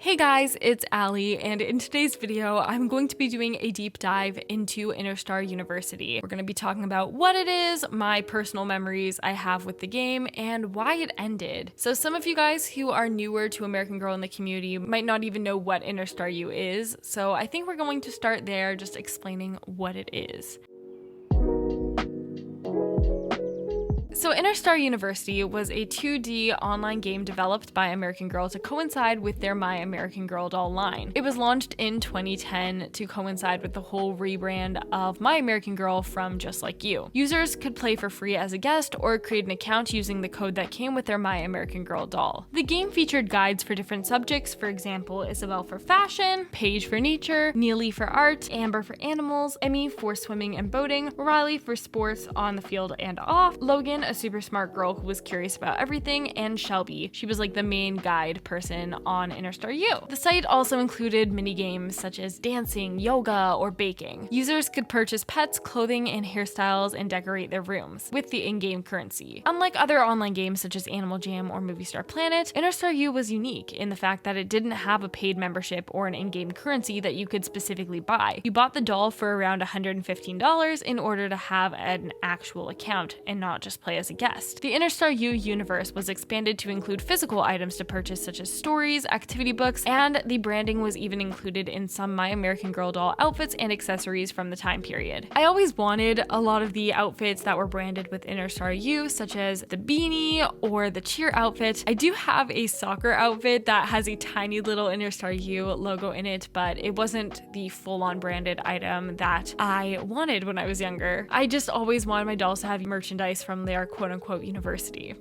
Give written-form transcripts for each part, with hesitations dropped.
Hey guys, it's Allie, and in today's video, I'm going to be doing a deep dive into InnerstarU University. We're going to be talking about what it is, my personal memories I have with the game, and why it ended. So some of you guys who are newer to American Girl in the community might not even know what InnerstarU is, so I think we're going to start there just explaining what it is. So InnerstarU University was a 2D online game developed by American Girl to coincide with their My American Girl doll line. It was launched in 2010 to coincide with the whole rebrand of My American Girl from Just Like You. Users could play for free as a guest or create an account using the code that came with their My American Girl doll. The game featured guides for different subjects, for example, Isabel for fashion, Paige for nature, Neely for art, Amber for animals, Emmy for swimming and boating, Riley for sports on the field and off, Logan, a super smart girl who was curious about everything, and Shelby. She was like the main guide person on InnerstarU. The site also included mini games such as dancing, yoga, or baking. Users could purchase pets, clothing, and hairstyles and decorate their rooms with the in-game currency. Unlike other online games such as Animal Jam or Movie Star Planet, InnerstarU was unique in the fact that it didn't have a paid membership or an in-game currency that you could specifically buy. You bought the doll for around $115 in order to have an actual account and not just play as a guest. The InnerstarU universe was expanded to include physical items to purchase such as stories, activity books, and the branding was even included in some My American Girl doll outfits and accessories from the time period. I always wanted a lot of the outfits that were branded with InnerstarU, such as the beanie or the cheer outfit. I do have a soccer outfit that has a tiny little InnerstarU logo in it, but it wasn't the full-on branded item that I wanted when I was younger. I just always wanted my dolls to have merchandise from their quote-unquote university.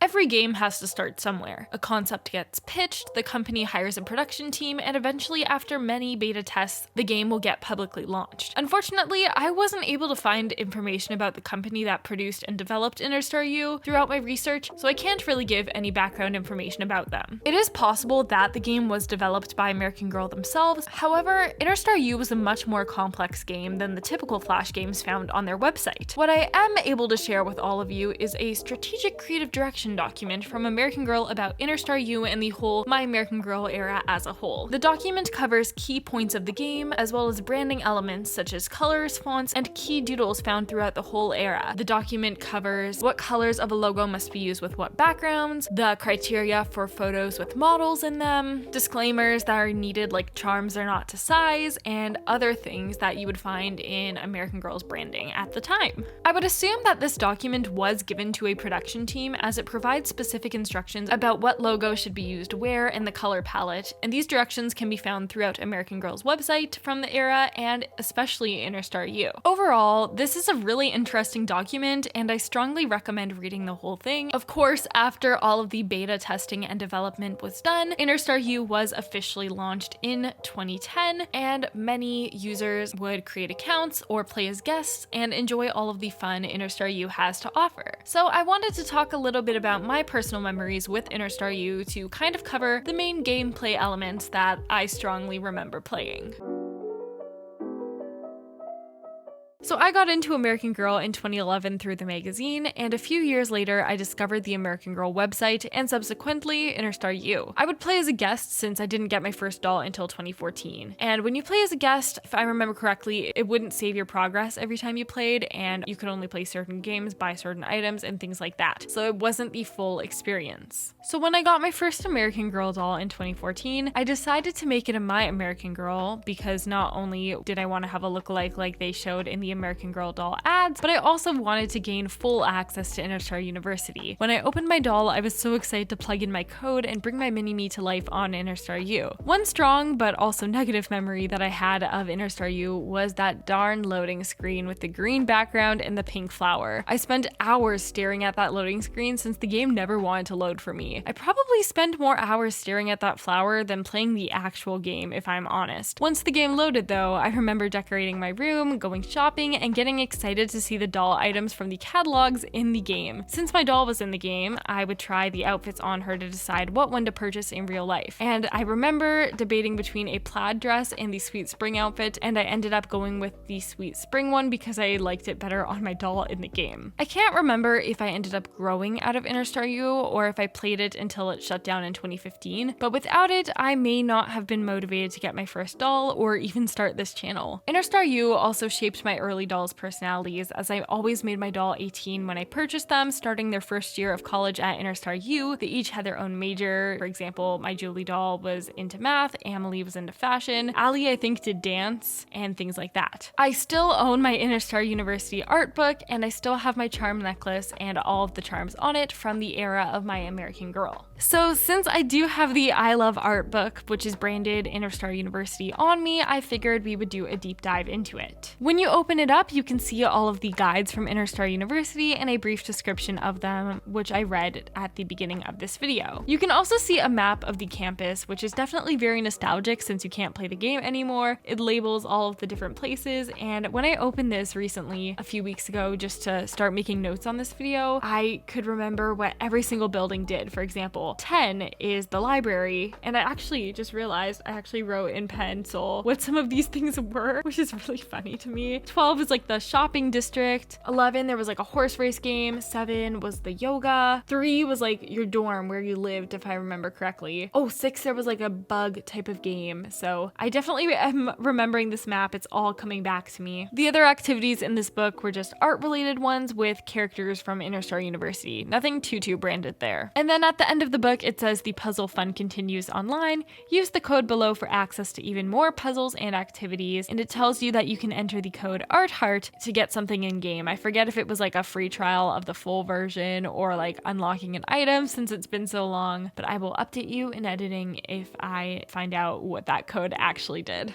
Every game has to start somewhere. A concept gets pitched, the company hires a production team, and eventually, after many beta tests, the game will get publicly launched. Unfortunately, I wasn't able to find information about the company that produced and developed InnerstarU throughout my research, so I can't really give any background information about them. It is possible that the game was developed by American Girl themselves. However, InnerstarU was a much more complex game than the typical Flash games found on their website. What I am able to share with all of you is a strategic creative direction document from American Girl about InnerstarU and the whole My American Girl era as a whole. The document covers key points of the game, as well as branding elements such as colors, fonts, and key doodles found throughout the whole era. The document covers what colors of a logo must be used with what backgrounds, the criteria for photos with models in them, disclaimers that are needed like charms are not to size, and other things that you would find in American Girl's branding at the time. I would assume that this document was given to a production team as it provides specific instructions about what logo should be used where and the color palette, and these directions can be found throughout American Girl's website from the era and especially InnerstarU. Overall, this is a really interesting document and I strongly recommend reading the whole thing. Of course, after all of the beta testing and development was done, InnerstarU was officially launched in 2010 and many users would create accounts or play as guests and enjoy all of the fun InnerstarU has to offer. So I wanted to talk a little bit about my personal memories with InnerstarU to kind of cover the main gameplay elements that I strongly remember playing. So I got into American Girl in 2011 through the magazine, and a few years later I discovered the American Girl website and subsequently InnerstarU. I would play as a guest since I didn't get my first doll until 2014. And when you play as a guest, if I remember correctly, it wouldn't save your progress every time you played, and you could only play certain games, buy certain items, and things like that. So it wasn't the full experience. So when I got my first American Girl doll in 2014, I decided to make it a My American Girl because not only did I want to have a lookalike like they showed in the American Girl doll ads, but I also wanted to gain full access to InnerstarU University. When I opened my doll, I was so excited to plug in my code and bring my mini-me to life on InnerstarU. One strong but also negative memory that I had of InnerstarU was that darn loading screen with the green background and the pink flower. I spent hours staring at that loading screen since the game never wanted to load for me. I probably spent more hours staring at that flower than playing the actual game, if I'm honest. Once the game loaded though, I remember decorating my room, going shopping, shopping and getting excited to see the doll items from the catalogs in the game. Since my doll was in the game, I would try the outfits on her to decide what one to purchase in real life. And I remember debating between a plaid dress and the Sweet Spring outfit, and I ended up going with the Sweet Spring one because I liked it better on my doll in the game. I can't remember if I ended up growing out of InnerstarU or if I played it until it shut down in 2015, but without it, I may not have been motivated to get my first doll or even start this channel. InnerstarU also shaped my early dolls' personalities, as I always made my doll 18 when I purchased them, starting their first year of college at InnerstarU. They each had their own major. For example, my Julie doll was into math, Emily was into fashion, Ally I think did dance, and things like that. I still own my InnerstarU University art book, and I still have my charm necklace and all of the charms on it from the era of my American Girl. So since I do have the I Love art book, which is branded InnerstarU University on me, I figured we would do a deep dive into it. When you open it up, you can see all of the guides from InnerstarU University and a brief description of them, which I read at the beginning of this video. You can also see a map of the campus, which is definitely very nostalgic since you can't play the game anymore. It labels all of the different places, and when I opened this recently, a few weeks ago, just to start making notes on this video, I could remember what every single building did. For example, 10 is the library, and I actually just realized I actually wrote in pencil what some of these things were, which is really funny to me. 12 is like the shopping district. 11, there was like a horse race game. 7 was the yoga. 3 was like your dorm where you lived, if I remember correctly. Oh, 6, there was like a bug type of game. So I definitely am remembering this map. It's all coming back to me. The other activities in this book were just art related ones with characters from InnerstarU University. Nothing too branded there. And then at the end of the book, it says the puzzle fun continues online. Use the code below for access to even more puzzles and activities. And it tells you that you can enter the code ARTHEART to get something in game. I forget if it was like a free trial of the full version or like unlocking an item since it's been so long, but I will update you in editing if I find out what that code actually did.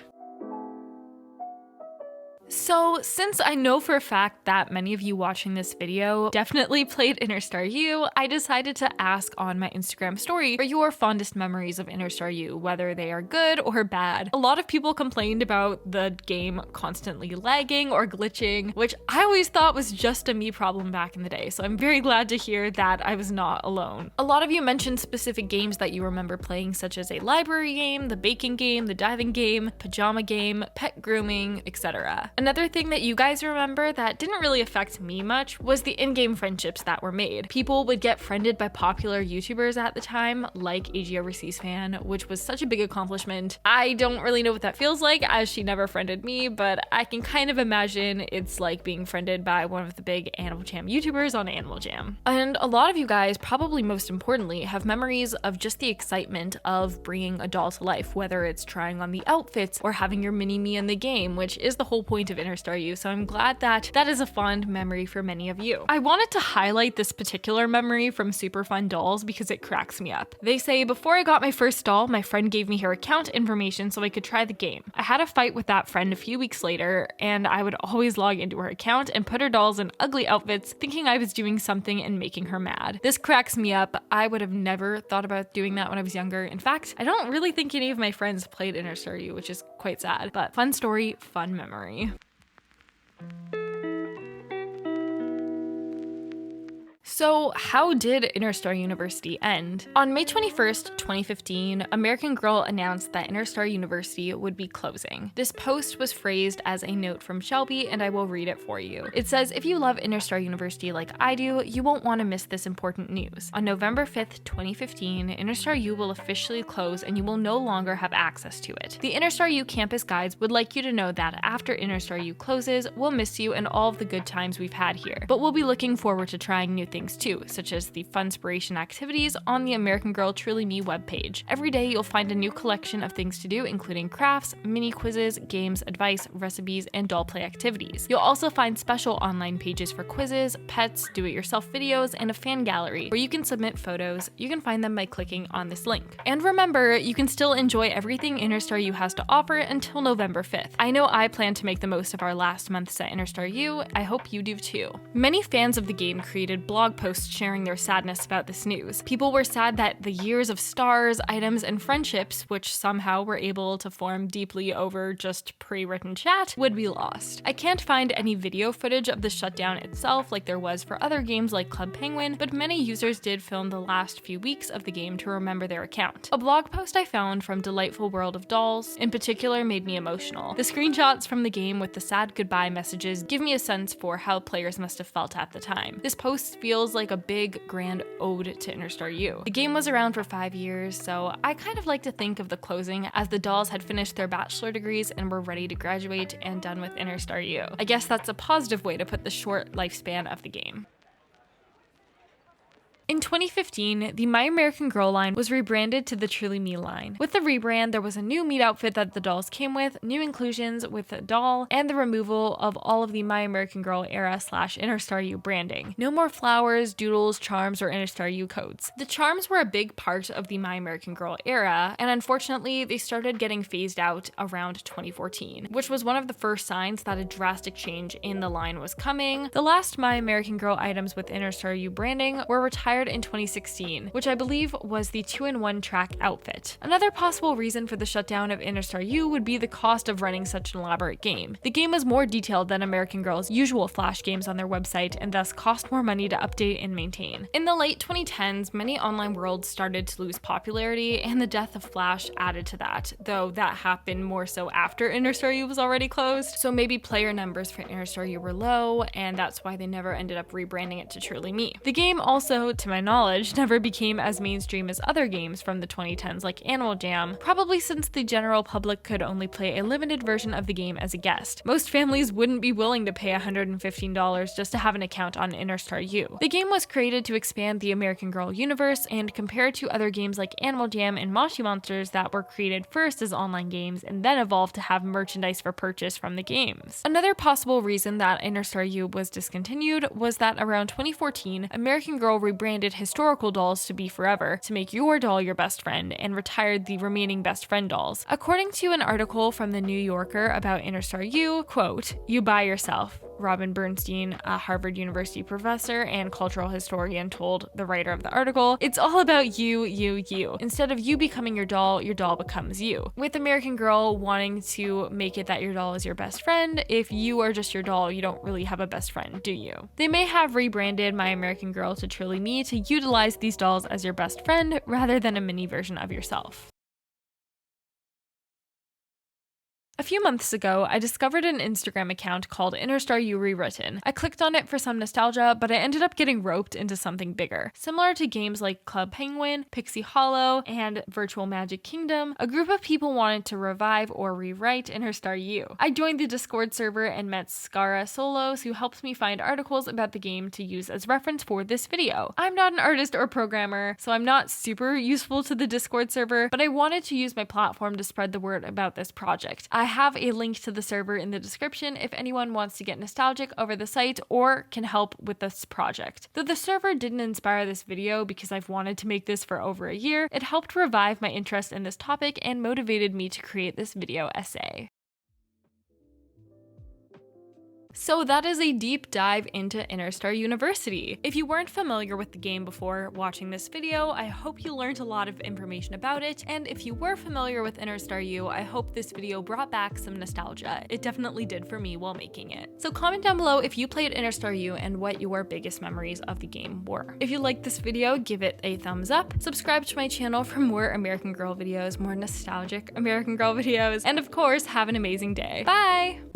So since I know for a fact that many of you watching this video definitely played InnerstarU, I decided to ask on my Instagram story for your fondest memories of InnerstarU, whether they are good or bad. A lot of people complained about the game constantly lagging or glitching, which I always thought was just a me problem back in the day, so I'm very glad to hear that I was not alone. A lot of you mentioned specific games that you remember playing, such as a library game, the baking game, the diving game, pajama game, pet grooming, etc. Another thing that you guys remember that didn't really affect me much was the in-game friendships that were made. People would get friended by popular YouTubers at the time, like AGJitters, which was such a big accomplishment. I don't really know what that feels like, as she never friended me, but I can kind of imagine it's like being friended by one of the big Animal Jam YouTubers on Animal Jam. And a lot of you guys, probably most importantly, have memories of just the excitement of bringing a doll to life, whether it's trying on the outfits or having your mini-me in the game, which is the whole point of InnerstarU, so I'm glad that that is a fond memory for many of you. I wanted to highlight this particular memory from Super Fun Dolls because it cracks me up. They say, before I got my first doll, my friend gave me her account information so I could try the game. I had a fight with that friend a few weeks later, and I would always log into her account and put her dolls in ugly outfits, thinking I was doing something and making her mad. This cracks me up. I would have never thought about doing that when I was younger. In fact, I don't really think any of my friends played InnerstarU, which is quite sad, but fun story, fun memory. So how did InnerstarU University end? On May 21st, 2015, American Girl announced that InnerstarU University would be closing. This post was phrased as a note from Shelby, and I will read it for you. It says, if you love InnerstarU University like I do, you won't want to miss this important news. On November 5th, 2015, InnerstarU will officially close and you will no longer have access to it. The InnerstarU campus guides would like you to know that after InnerstarU closes, we'll miss you and all of the good times we've had here, but we'll be looking forward to trying new things too, such as the Funspiration activities on the American Girl Truly Me webpage. Every day you'll find a new collection of things to do, including crafts, mini quizzes, games, advice, recipes, and doll play activities. You'll also find special online pages for quizzes, pets, do-it-yourself videos, and a fan gallery where you can submit photos. You can find them by clicking on this link. And remember, you can still enjoy everything InnerstarU has to offer until November 5th. I know I plan to make the most of our last months at InnerstarU. I hope you do too. Many fans of the game created blogs blog posts sharing their sadness about this news. People were sad that the years of stars, items, and friendships, which somehow were able to form deeply over just pre-written chat, would be lost. I can't find any video footage of the shutdown itself like there was for other games like Club Penguin, but many users did film the last few weeks of the game to remember their account. A blog post I found from Delightful World of Dolls in particular made me emotional. The screenshots from the game with the sad goodbye messages give me a sense for how players must have felt at the time. This post feels like a big, grand ode to InnerstarU. The game was around for 5 years, so I kind of like to think of the closing as the dolls had finished their bachelor degrees and were ready to graduate and done with InnerstarU. I guess that's a positive way to put the short lifespan of the game. In 2015, the My American Girl line was rebranded to the Truly Me line. With the rebrand, there was a new meat outfit that the dolls came with, new inclusions with the doll, and the removal of all of the My American Girl era / InnerstarU branding. No more flowers, doodles, charms, or InnerstarU codes. The charms were a big part of the My American Girl era, and unfortunately, they started getting phased out around 2014, which was one of the first signs that a drastic change in the line was coming. The last My American Girl items with InnerstarU branding were retired in 2016, which I believe was the 2-in-1 track outfit. Another possible reason for the shutdown of InnerstarU would be the cost of running such an elaborate game. The game was more detailed than American Girl's usual Flash games on their website and thus cost more money to update and maintain. In the late 2010s, many online worlds started to lose popularity, and the death of Flash added to that, though that happened more so after InnerstarU was already closed, so maybe player numbers for InnerstarU were low, and that's why they never ended up rebranding it to Truly Me. The game also, to my knowledge, never became as mainstream as other games from the 2010s like Animal Jam, probably since the general public could only play a limited version of the game as a guest. Most families wouldn't be willing to pay $115 just to have an account on InnerstarU. The game was created to expand the American Girl universe, and compared to other games like Animal Jam and Moshi Monsters that were created first as online games and then evolved to have merchandise for purchase from the games. Another possible reason that InnerstarU was discontinued was that around 2014, American Girl rebranded historical dolls to be forever to make your doll your best friend and retired the remaining best friend dolls. According to an article from the New Yorker about InnerstarU, quote, "You buy yourself." Robin Bernstein, a Harvard University professor and cultural historian, told the writer of the article, "It's all about you. Instead of you becoming your doll becomes you." With American Girl wanting to make it that your doll is your best friend, if you are just your doll, you don't really have a best friend, do you? They may have rebranded My American Girl to Truly Me to utilize these dolls as your best friend rather than a mini version of yourself. A few months ago, I discovered an Instagram account called InnerstarU Rewritten. I clicked on it for some nostalgia, but I ended up getting roped into something bigger. Similar to games like Club Penguin, Pixie Hollow, and Virtual Magic Kingdom, a group of people wanted to revive or rewrite InnerstarU. I joined the Discord server and met Skara Solos, who helped me find articles about the game to use as reference for this video. I'm not an artist or programmer, so I'm not super useful to the Discord server, but I wanted to use my platform to spread the word about this project. I have a link to the server in the description if anyone wants to get nostalgic over the site or can help with this project. Though the server didn't inspire this video because I've wanted to make this for over a year, it helped revive my interest in this topic and motivated me to create this video essay. So that is a deep dive into InnerstarU University. If you weren't familiar with the game before watching this video, I hope you learned a lot of information about it, and if you were familiar with InnerstarU, I hope this video brought back some nostalgia. It definitely did for me while making it. So comment down below if you played InnerstarU and what your biggest memories of the game were. If you liked this video, give it a thumbs up, subscribe to my channel for more American Girl videos, more nostalgic American Girl videos, and of course, have an amazing day. Bye!